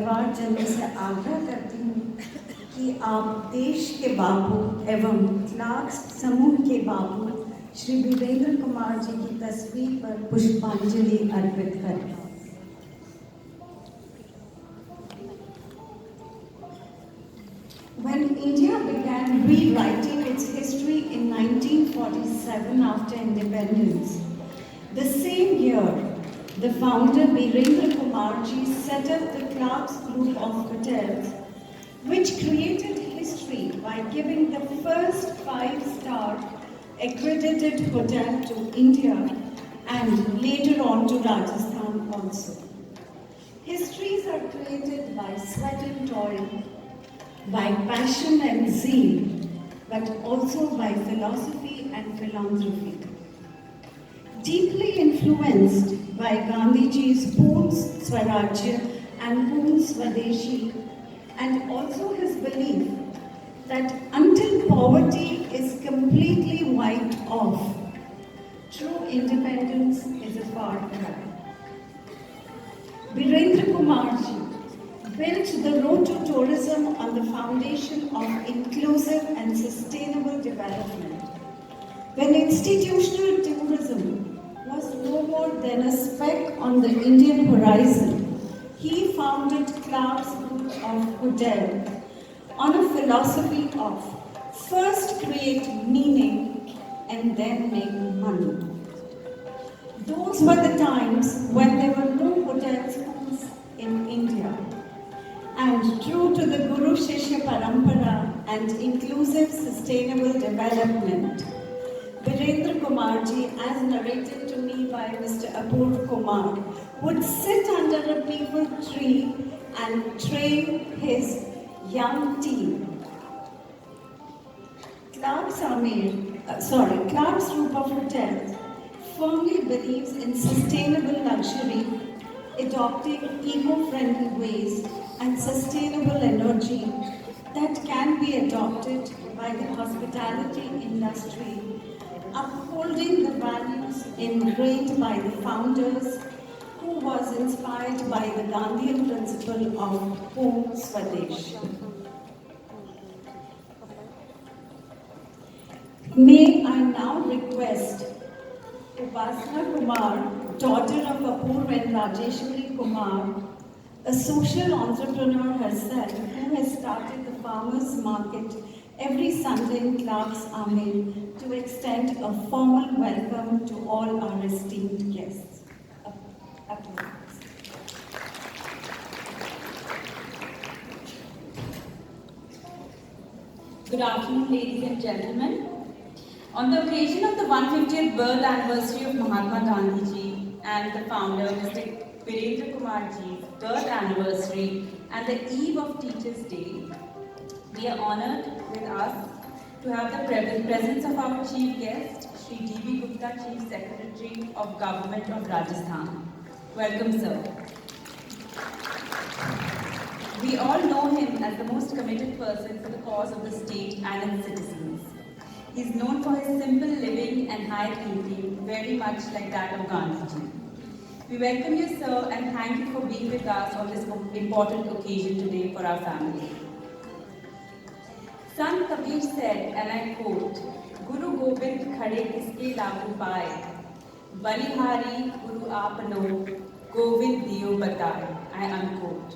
परिवार जनों से आग्रह करती हूँ कि आप देश के बाबू एवं क्लार्क्स समूह के बाबू श्री वीरेंद्र कुमार जी की तस्वीर पर पुष्पांजलि अर्पित करें। When India began rewriting its history in 1947 after independence, the same year, the founder Virendra Kumarji set up the Clark's Group of Hotels, which created history by giving the first 5-star accredited hotel to India and later on to Rajasthan also. Histories are created by sweat and toil, by passion and zeal, but also by philosophy and philanthropy. Deeply influenced by Gandhiji's Poon Swarajya and Poon Swadeshi, and also his belief that until poverty is completely wiped off, true independence is a far cry. Virendra Kumarji built the road to tourism on the foundation of inclusive and sustainable development. When institutional tourism was no more than a speck on the Indian horizon, he founded Clark's Group of Hotels on a philosophy of first create meaning and then make money. Those were the times when there were no hotel schools in India. And true to the Guru Shishya Parampara and inclusive sustainable development, Virendra Kumarji, as narrated to me by Mr. Apurv Kumar, would sit under a peepal tree and train his young team. Clark's Group of Hotels firmly believes in sustainable luxury, adopting eco-friendly ways and sustainable energy that can be adopted by the hospitality industry, upholding the values ingrained by the founders who was inspired by the Gandhian principle of Home Swadesh. May I now request Upasana Kumar, daughter of Apurv and Rajeshwari Kumar, a social entrepreneur herself who has started the farmers market every Sunday in Clark's Amer, to extend a formal welcome to all our esteemed guests. Good afternoon, ladies and gentlemen. On the occasion of the 150th birth anniversary of Mahatma Gandhi ji and the founder, Mr. Virendra Kumarji's birth anniversary and the eve of Teachers' Day, we are honored with us to have the presence of our chief guest, Shri D.B. Gupta, Chief Secretary of Government of Rajasthan. Welcome, sir. We all know him as the most committed person for the cause of the state and its citizens. He is known for his simple living and high thinking, very much like that of Gandhiji. We welcome you, sir, and thank you for being with us on this important occasion today for our family. Sant Kabir said, and I quote, "Guru Gobind khade kiske lagu paaye, Balihari Guru aapno, Govind diyo bataye," I unquote.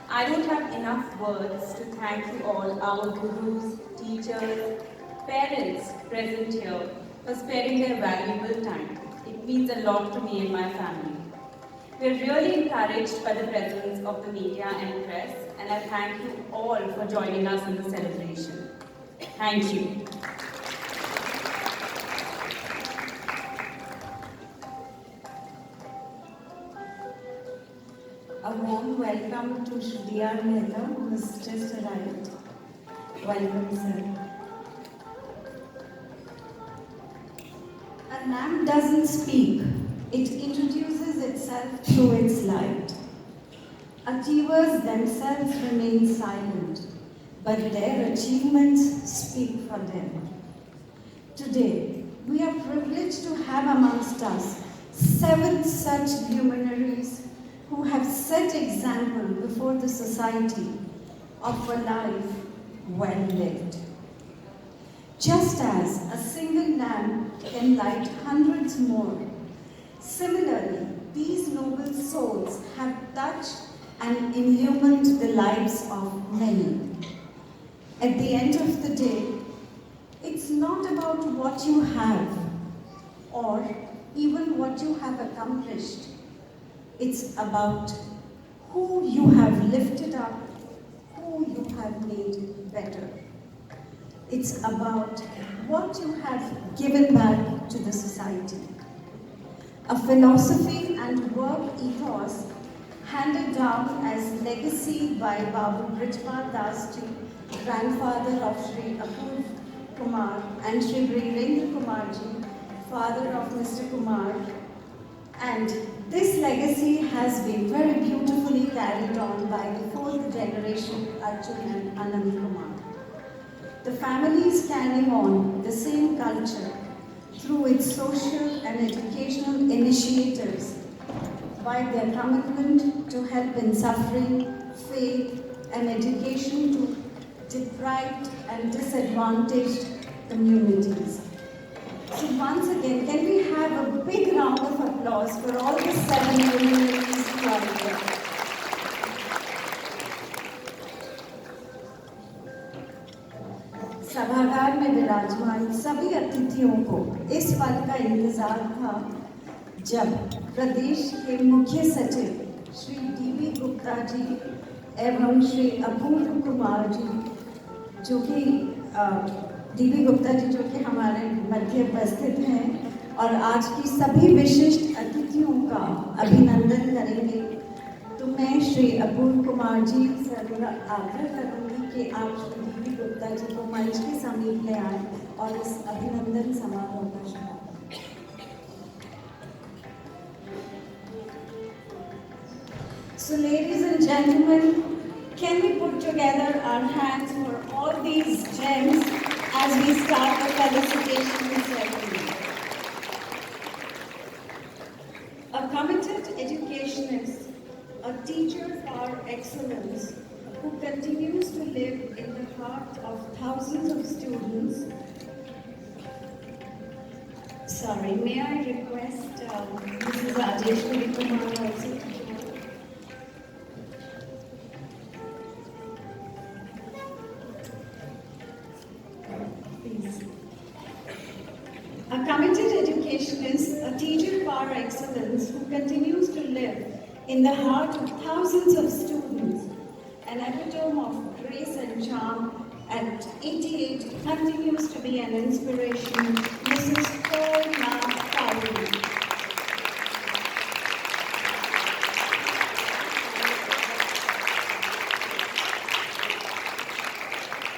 I don't have enough words to thank you all, our gurus, teachers, parents present here, for sparing their valuable time. It means a lot to me and my family. We are really encouraged by the presence of the media and press, and I thank you all for joining us in the celebration. Thank you. A warm welcome to Shriya Mehta, who has just arrived. Welcome, sir. A lamp doesn't speak. It introduces itself through its light. Achievers themselves remain silent, but their achievements speak for them. Today, we are privileged to have amongst us 7 such luminaries who have set example before the society of a life well lived. Just as a single lamp can light hundreds more, similarly, these noble souls have touched and illumined the lives of many. At the end of the day, it's not about what you have or even what you have accomplished. It's about who you have lifted up, who you have made better. It's about what you have given back to the society. A philosophy and work ethos handed down as legacy by Babu Brijpal Das Ji, grandfather of Sri Apur Kumar, and Sri Virendra Kumar Ji, father of Mr. Kumar. And this legacy has been very beautifully carried on by the fourth generation, Arjun and Anand Kumar. The family is carrying on the same culture through its social and educational initiatives by their commitment to help in suffering, faith, and education to deprived and disadvantaged communities. So once again, can we have a big round of applause for all the 7 luminaries who are here? सभागार में विराजमान सभी अतिथियों को इस पल का इंतजार था जब प्रदेश के मुख्य सचिव श्री डी.बी. गुप्ता जी एवं श्री अपूर्व कुमार जी जो कि डी.बी. गुप्ता जी जो कि हमारे मध्य उपस्थित हैं और आज की सभी विशिष्ट अतिथियों का अभिनंदन करेंगे, तो मैं श्री अपूर्व कुमार जी से आग्रह करूँगी कि आप श्री डी.बी. गुप्ता जी को मंच के समीप ले आए और इस अभिनंदन समारोह का शुभारंभ। So ladies and gentlemen, can we put together our hands for all these gems as we start the felicitation ceremony? A committed educationist, a teacher for excellence, who continues to live in the heart of thousands of students. Sorry, may I request Mrs. Rajeshwari Kumar also to join? Please. A committed educationist, a teacher par excellence, who continues to live in the heart of thousands of students, an epitome of grace and charm, at 88 continues to be an inspiration, Mrs. Purna Kauri.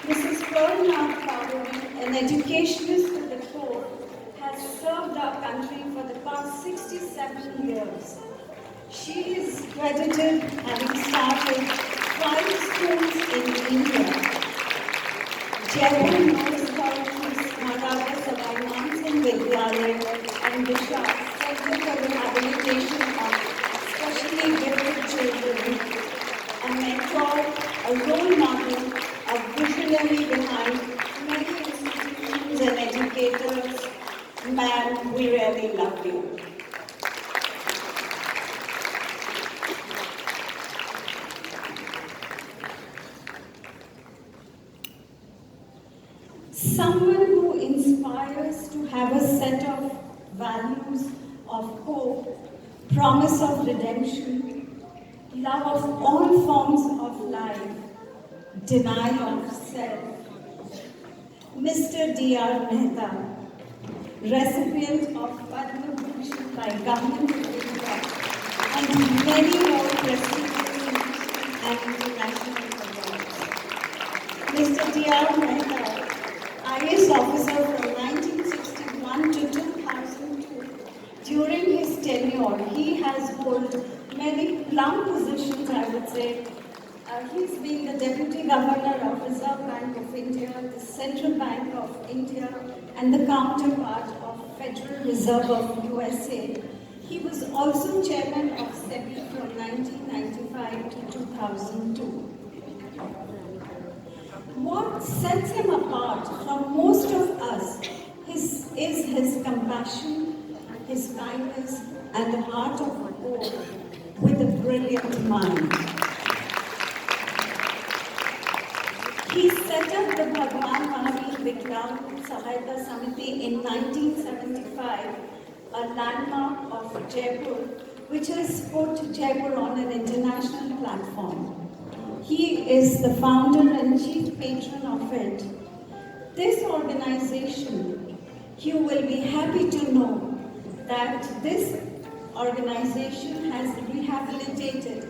Mrs. Purna Kauri, an educationist to the core, has served our country for the past 67 years. She is credited having started 5 schools in India. Jaipur knows her through Maharaja Savai Man Singh Vidyalaya and Disha, Center for Rehabilitation of Specially Gifted Children, a mentor, a role model, a visionary behind many institutions and educators. Man, we really love you. Someone who inspires to have a set of values of hope, promise of redemption, love of all forms of life, denial of self. Mr. D.R. Mehta, recipient of Padma Bhushan by Government of India and many more prestigious and international awards. Mr. D.R. Mehta, IAS officer from 1961 to 2002. During his tenure, he has held many plum positions, I would say. He's been the Deputy Governor of Reserve Bank of India, the Central Bank of India, and the counterpart of Federal Reserve of USA. He was also chairman of SEBI from 1995 to 2002. What sets him apart from most of us is his compassion, his kindness, and the heart of oak with a brilliant mind. He set up the Bhagwan Mahavir Vikram Sahayata Samiti in 1975, a landmark of Jaipur, which has put Jaipur on an international platform. He is the founder and chief patron of it. This organization, you will be happy to know that this organization has rehabilitated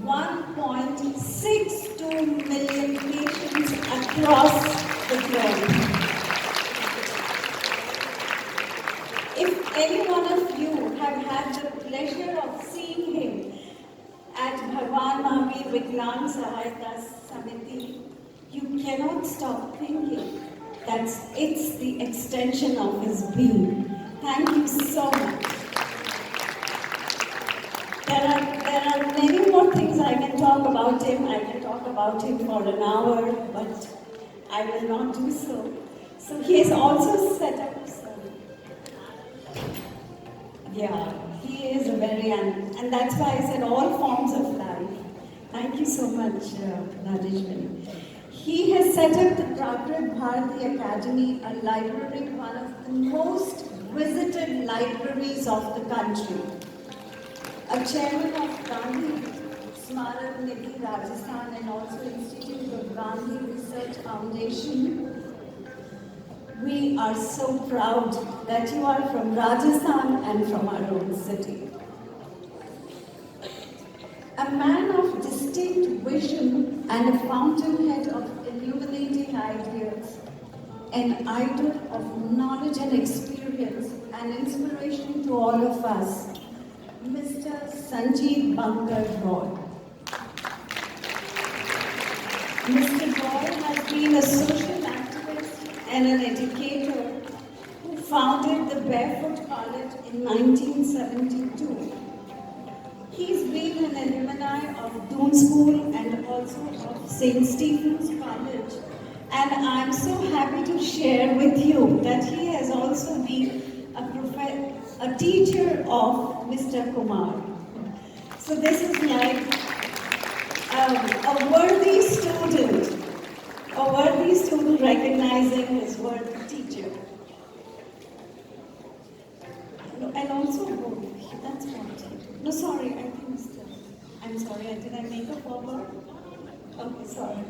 1.62 million patients across the globe. If any one of you have had the pleasure of seeing him at Bhagwan Mahavir Vikram Sahayata Samiti, you cannot stop thinking that it's the extension of his being. Thank you so much. There are many more things I can talk about him. I can talk about him for an hour, but I will not do so. So he has also set up he is a very, and that's why I said all forms of life. Thank you so much, Rajeshwari. He has set up the Prakrit Bharati Academy, a library, one of the most visited libraries of the country. A chairman of Gandhi Smarak Nidhi Rajasthan and also Institute of Gandhi Research Foundation. We are so proud that you are from Rajasthan and from our own city. A man of distinct vision and a fountainhead of illuminating ideas, an idol of knowledge and experience and inspiration to all of us, Mr. Sanjeev Bankar Roy. Mr. Roy has been a social activist and an educator who founded the Barefoot College in 1972. He's been an alumni of Doon School and also of St. Stephen's College. And I'm so happy to share with you that he has also been a teacher of Mr. Kumar. So this is like a worthy student recognizing his worthy teacher. And also, that's what. No, sorry, I think Mr. I'm sorry, did I make a forward? Okay, sorry.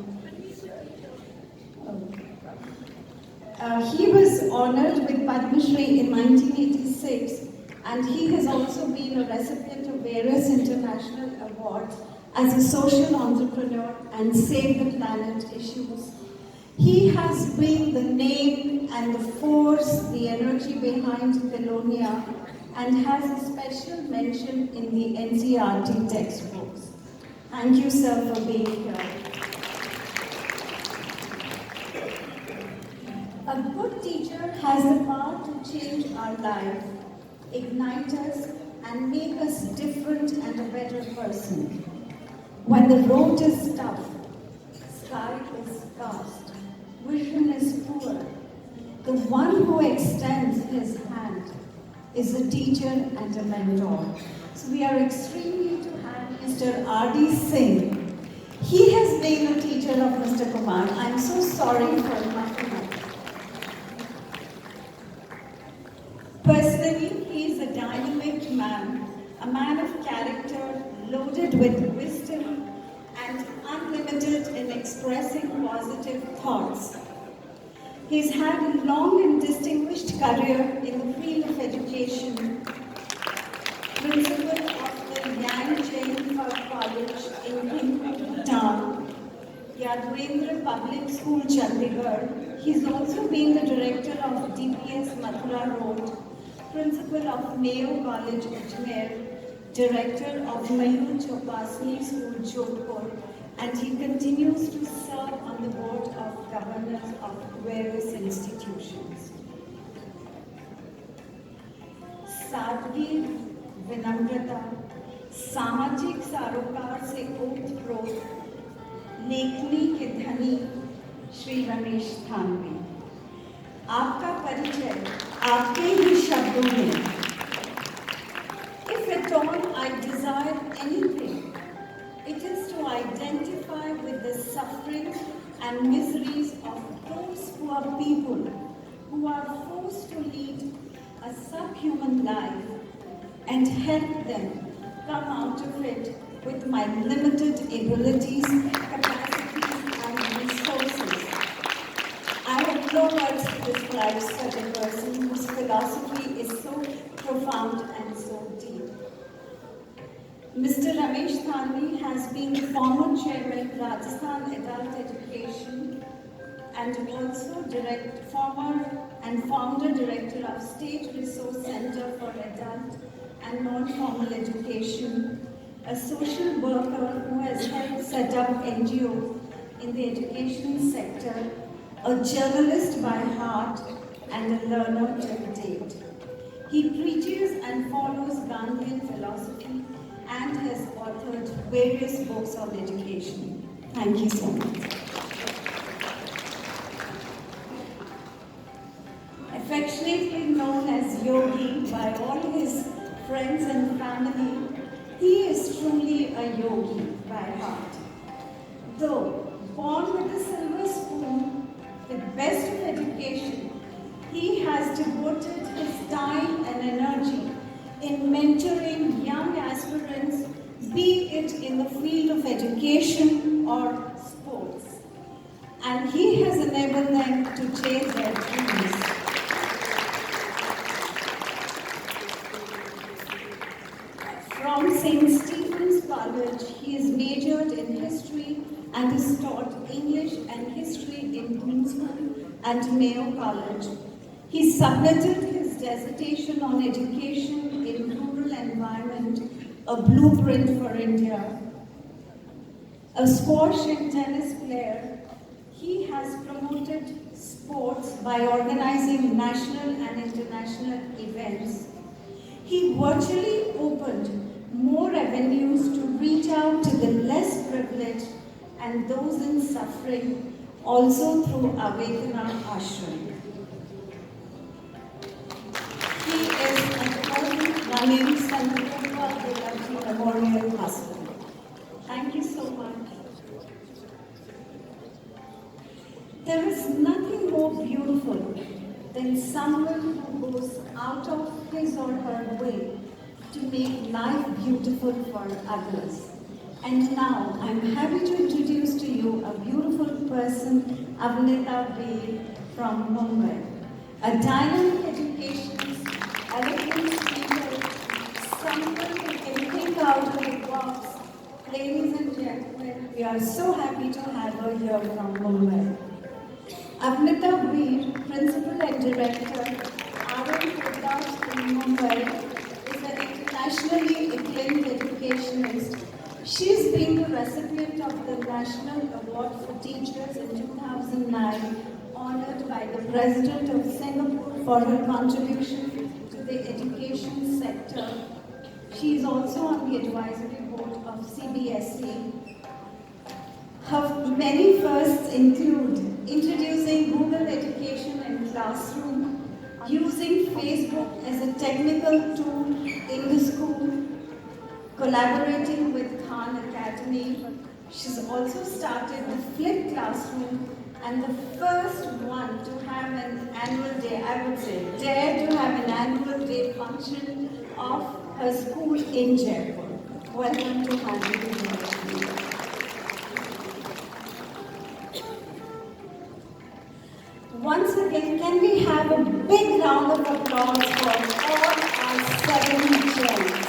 He was honored with Padma Shri in 1986, and he has also been a recipient of various international awards as a social entrepreneur and Save the Planet issues. He has been the name and the force, the energy behind Colonia, and has a special mention in the NCERT textbooks. Thank you, sir, for being here. A good teacher has the power to change our life, ignite us, and make us different and a better person. When the road is tough, sky is cast, vision is poor, the one who extends his hand is a teacher and a mentor. So we are extremely to have Mr. R.D. Singh. He has been a teacher of Mr. Kumar. I'm so sorry for mucking up. Personally, he is a dynamic man, a man of character, loaded with wisdom and unlimited in expressing positive thoughts. He's had a long and distinguished career in the field of education. Principal of the Yang Jain College in Bhutan, Yadvendra Public School, Chandigarh. He's also been the director of DPS Mathura Road, principal of Mayo College, Ajmer, director of Mayur Chopasni School, Jaipur, and he continues to serve on the board of governors of various institutions. Sadgi, विनम्रता, सामाजिक सरोकार से ओतप्रोत लेखनी के धनी श्री रमेश थानवी। आपका परिचय आपके ही शब्दों में। If at all I desire anything, it is to identify with the sufferings and miseries of those poor people who are forced to lead a subhuman life and help them come out of it with my limited abilities, capacities and resources. I have no words to describe such a person whose philosophy is so profound and so deep. Mr. Ramesh Thanvi has been the former chairman of Rajasthan Adult Education and also former and founder director of State Resource Center for Adult and Non-Formal Education, a social worker who has helped set up NGOs in the education sector, a journalist by heart and a learner till date. He preaches and follows Gandhian philosophy and has authored various books on education. Thank you so much. Affectionately known as Yogi by all his friends and family, he is truly a yogi by heart. Though born with a silver spoon, with best of education, he has devoted his time and energy in mentoring young aspirants, be it in the field of education or sports. And he has enabled them to chase their dreams. From St. Stephen's College, he is majored in history and has taught English and history in Queen's School and Mayo College. He submitted his dissertation on education in rural environment, a blueprint for India. A squash and tennis player, he has promoted sports by organizing national and international events. He virtually opened more avenues to reach out to the less privileged and those in suffering, also through Avedana Ashram. He is a current running Sankalpa Devaji Memorial Hospital. Thank you so much. There is nothing more beautiful than someone who goes out of his or her way to make life beautiful for others. And now I'm happy to introduce to you a beautiful person, Amer from Mumbai. A dynamic educationist, eloquent speaker, someone who can think out of the box. Ladies and gentlemen, we are so happy to have her here from Mumbai. Amer Veer, Principal and Director, in Mumbai, is an internationally acclaimed educationist. She has been the recipient of the National Award for Teachers in 2009, honored by the President of Singapore for her contribution to the education sector. She is also on the advisory board of CBSE. Her many firsts include introducing Google Education and Classroom, using Facebook as a technical tool in the school, collaborating with Khan Academy. She's also started the Flip Classroom and the first one to have an annual day, I would say, dare to have an annual day function of her school in Jaipur. Welcome to Khan Academy. Once again, can we have a big round of applause for all our 7 gems?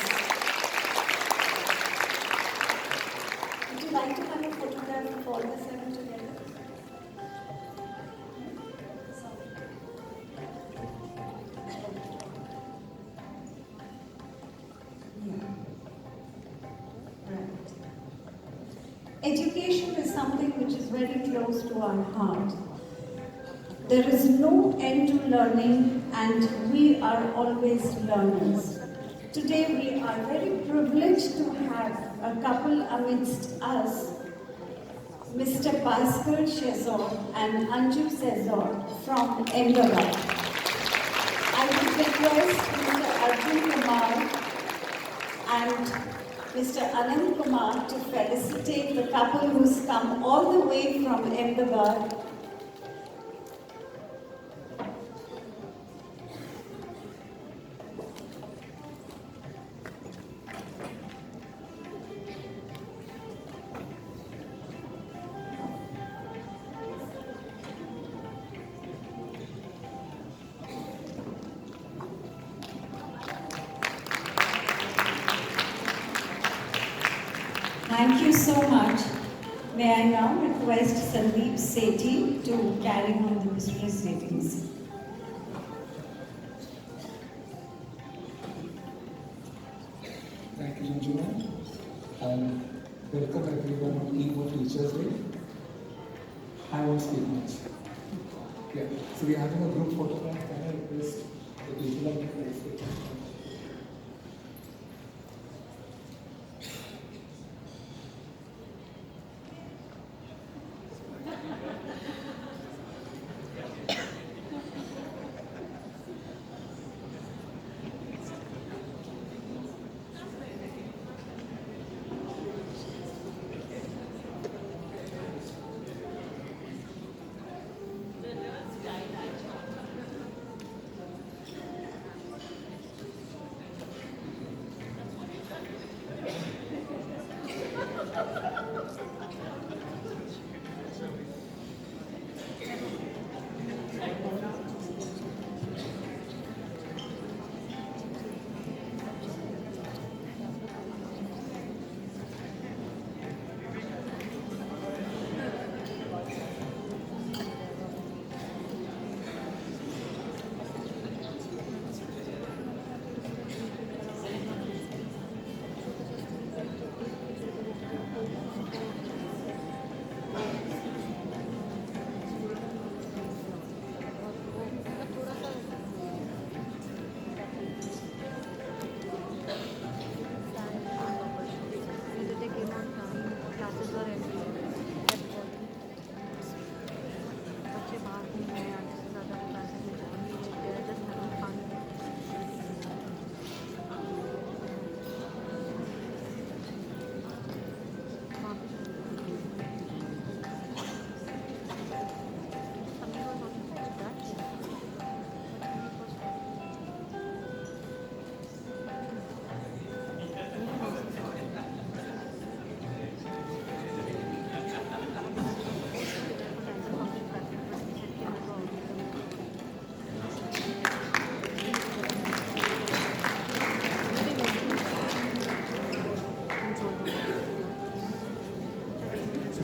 Would you like to have a photograph of all the 7 together? Yeah. Right. Education is something which is very close to our heart. There is no end to learning and we are always learners. Today we are very privileged to have a couple amidst us, Mr. Pascal Chazot and Anju from Ahmedabad. I would request Mr. Arjun Kumar and Mr. Anand Kumar to felicitate the couple who's come all the way from Ahmedabad. Thank you so much. May I now request Sandeep Sethi to carry on the proceedings. Thank you, Anju, and welcome everyone on Eve of Teachers Day. I won't speak much. Yeah, so we're having a group photograph. Can I request the people of the place?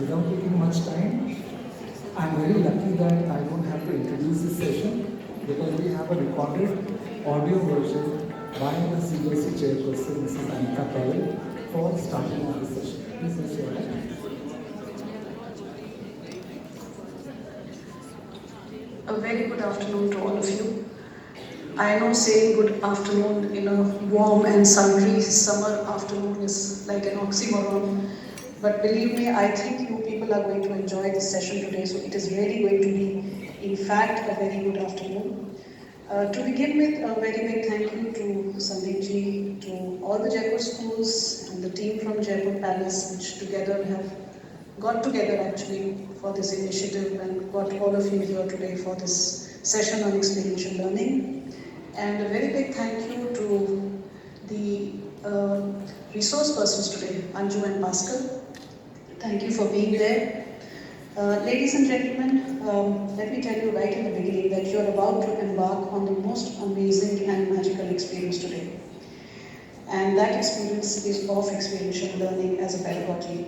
Without taking much time, I'm very lucky that I don't have to introduce this session because we have a recorded audio version by the CBSE chairperson, Mrs. Anita Paul, for starting off the session. Please let's hear that. A very good afternoon to all of you. I know saying good afternoon in a warm and sultry summer afternoon is like an oxymoron. But believe me, I think you people are going to enjoy this session today, so it is really going to be, in fact, a very good afternoon. To begin with, a very big thank you to Sandeep ji, to all the Jaipur schools and the team from Jaipur Palace, which together have got together actually for this initiative and got all of you here today for this session on experiential learning. And a very big thank you to the resource persons today, Anju and Pascal. Thank you for being there. Ladies and gentlemen, let me tell you right in the beginning that you're about to embark on the most amazing and magical experience today. And that experience is of experiential learning as a pedagogy.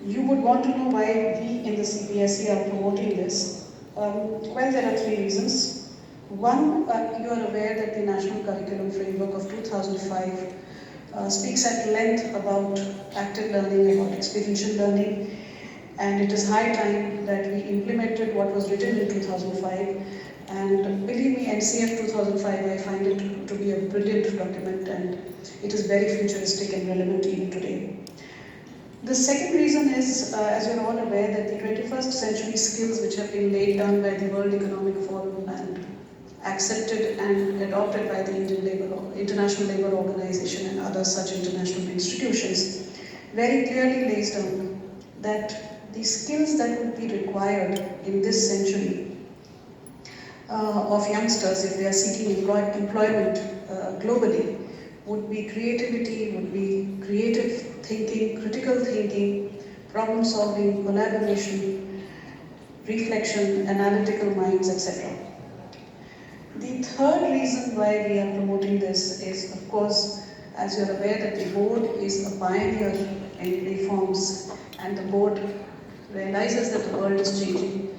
You would want to know why we in the CBSE are promoting this. Well, there are three reasons. One, you are aware that the National Curriculum Framework of 2005 speaks at length about active learning, about experiential learning, and it is high time that we implemented what was written in 2005 And believe me, NCF 2005, I find it to be a brilliant document, and it is very futuristic and relevant even today. The second reason is, as you're all aware, that the 21st century skills which have been laid down by the World Economic Forum and accepted and adopted by the International Labour Organization and other such international institutions very clearly lays down that the skills that would be required in this century of youngsters if they are seeking employment globally would be creativity, would be creative thinking, critical thinking, problem solving, collaboration, reflection, analytical minds, etc. The third reason why we are promoting this is, of course, as you're aware, that the board is a pioneer in reforms, and the board realizes that the world is changing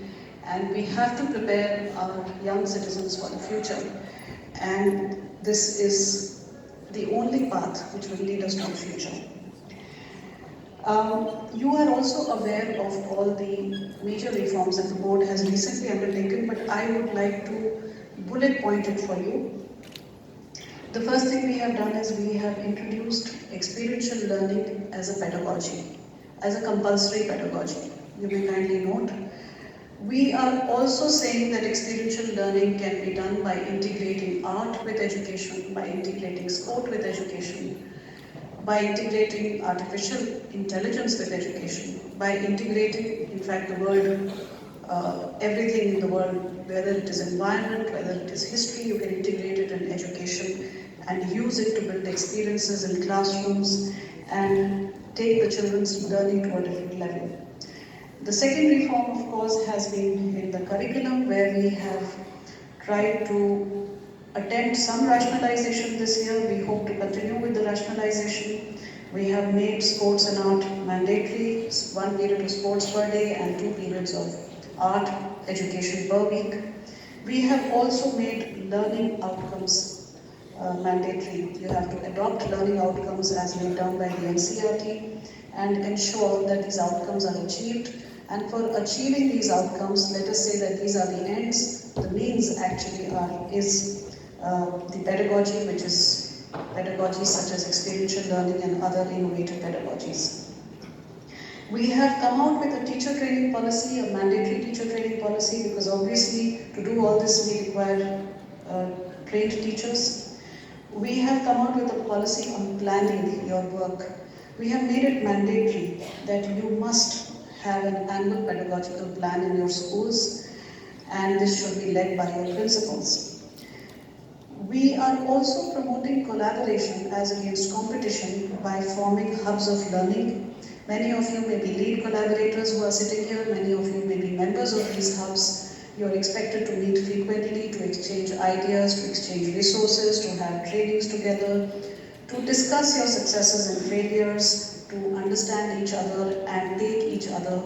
and we have to prepare our young citizens for the future. And this is the only path which will lead us to the future. You are also aware of all the major reforms that the board has recently undertaken, but I would like to bullet point it for you. The first thing we have done is we have introduced experiential learning as a pedagogy, as a compulsory pedagogy. You may kindly note. We are also saying that experiential learning can be done by integrating art with education, by integrating sport with education, by integrating artificial intelligence with education, by integrating, in fact, the world, everything in the world, whether it is environment, whether it is history, you can integrate it in education and use it to build experiences in classrooms and take the children's learning to a different level. The second reform, of course, has been in the curriculum, where we have tried to attempt some rationalization this year. We hope to continue with the rationalization. We have made sports and art mandatory, 1 period of sports per day and 2 periods of art education per week. We have also made learning outcomes mandatory. You have to adopt learning outcomes as laid down by the NCERT and ensure that these outcomes are achieved. And for achieving these outcomes, let us say that these are the ends. The means actually is the pedagogy, which is pedagogies such as experiential learning and other innovative pedagogies. We have come out with a teacher training policy, a mandatory teacher training policy, because obviously to do all this we require trained teachers. We have come out with a policy on planning your work. We have made it mandatory that you must have an annual pedagogical plan in your schools, and this should be led by your principals. We are also promoting collaboration as against competition by forming hubs of learning. Many of you may be lead collaborators who are sitting here, many of you may be members of these hubs. You are expected to meet frequently, to exchange ideas, to exchange resources, to have trainings together, to discuss your successes and failures, to understand each other and take each other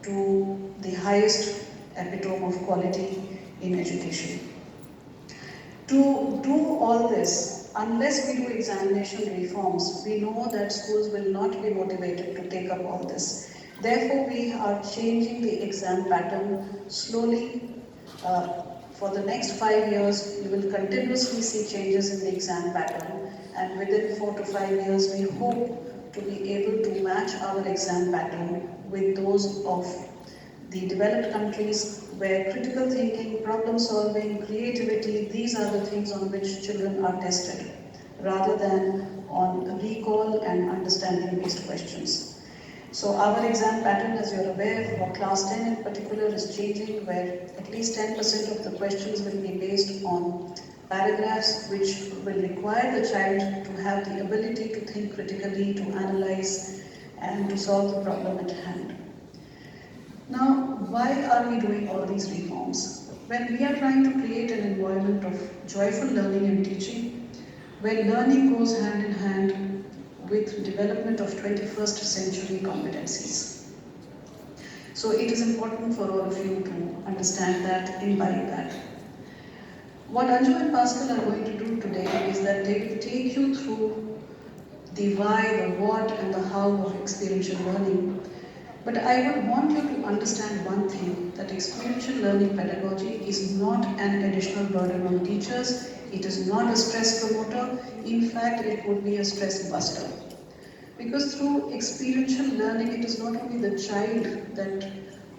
to the highest epitome of quality in education. To do all this, unless we do examination reforms, we know that schools will not be motivated to take up all this. Therefore, we are changing the exam pattern slowly. For the next 5 years, you will continuously see changes in the exam pattern, and within 4 to 5 years, we hope to be able to match our exam pattern with those of the developed countries, where critical thinking, problem solving, creativity, these are the things on which children are tested, rather than on recall and understanding based questions. So our exam pattern, as you're aware, for class 10 in particular, is changing, where at least 10% of the questions will be based on paragraphs which will require the child to have the ability to think critically, to analyze, and to solve the problem at hand. Now, why are we doing all these reforms? When we are trying to create an environment of joyful learning and teaching, where learning goes hand in hand with development of 21st century competencies. So it is important for all of you to understand that, imbibe that. What Anju and Pascal are going to do today is that they will take you through the why, the what, and the how of experiential learning. But I would want you to understand one thing, that experiential learning pedagogy is not an additional burden on teachers, it is not a stress promoter, in fact it would be a stress buster. Because through experiential learning, it is not only the child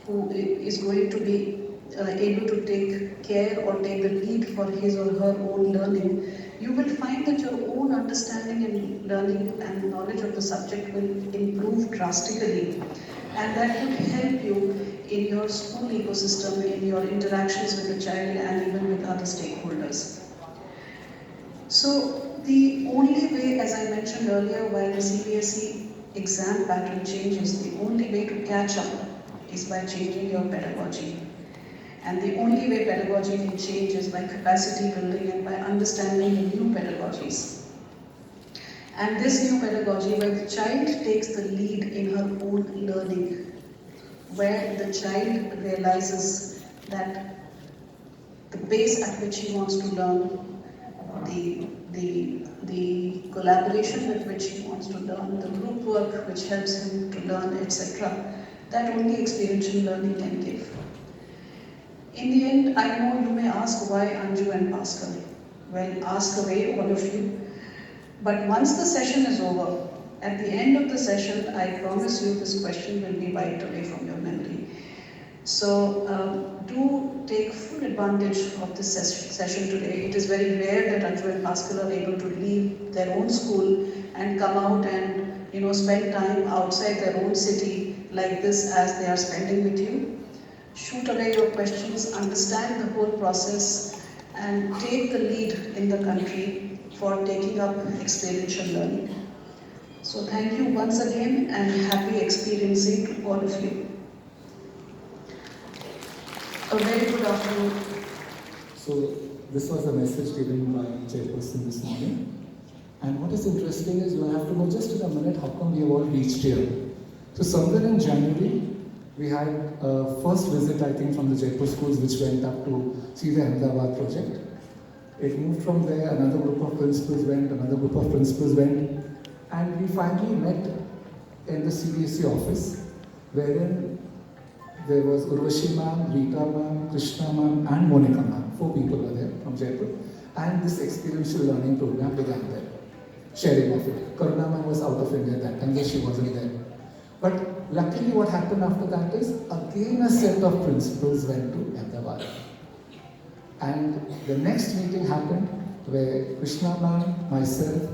who is going to be able to take care or take the lead for his or her own learning. You will find that your own understanding and learning and knowledge of the subject will improve drastically, and that would help you in your school ecosystem, in your interactions with the child and even with other stakeholders. So the only way, as I mentioned earlier, while the CBSE exam pattern changes, the only way to catch up is by changing your pedagogy. And the only way pedagogy can change is by capacity building and by understanding the new pedagogies. And this new pedagogy, where the child takes the lead in her own learning, where the child realizes that the pace at which he wants to learn, the collaboration with which he wants to learn, the group work which helps him to learn, etc., that only experiential learning can give. In the end, I know you may ask why Anju and Pascal. Well, ask away, all of you. But once the session is over, at the end of the session, I promise you this question will be wiped away from your memory. So do take full advantage of this session today. It is very rare that Anju and Pascal are able to leave their own school and come out and spend time outside their own city like this as they are spending with you. Shoot away your questions, understand the whole process, and take the lead in the country for taking up experiential learning. So thank you once again and happy experiencing to all of you. A very good afternoon. So this was the message given by Chairperson this morning. And what is interesting is you have to know just in a minute how come we have all reached here. So somewhere in January, we had a first visit, I think, from the Jaipur schools, which went up to see the Ahmedabad project. It moved from there, another group of principals went, and we finally met in the CBSE office, wherein there was Urvashi ma'am, Rita ma'am, Krishna ma'am, and Monica ma'am. 4 people were there from Jaipur, and this experiential learning program began there. Sharing of it. Karuna ma'am was out of India that time, so she wasn't there. But luckily what happened after that is, again a set of principals went to Ahmedabad. And the next meeting happened where Krishna ma'am, myself,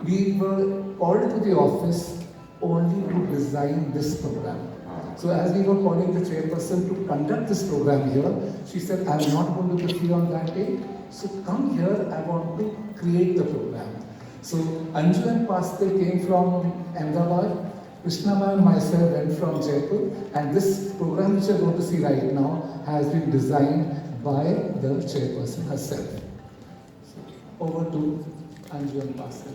we were called to the office only to design this program. So as we were calling the chairperson to conduct this program here, she said, I'm not going to be free on that day, so come here, I want to create the program. So Anju and Pascal came from Ahmedabad, Krishna and myself went from Jaipur, and this program which you're going to see right now has been designed by the chairperson herself. So, over to Anju and Pascal.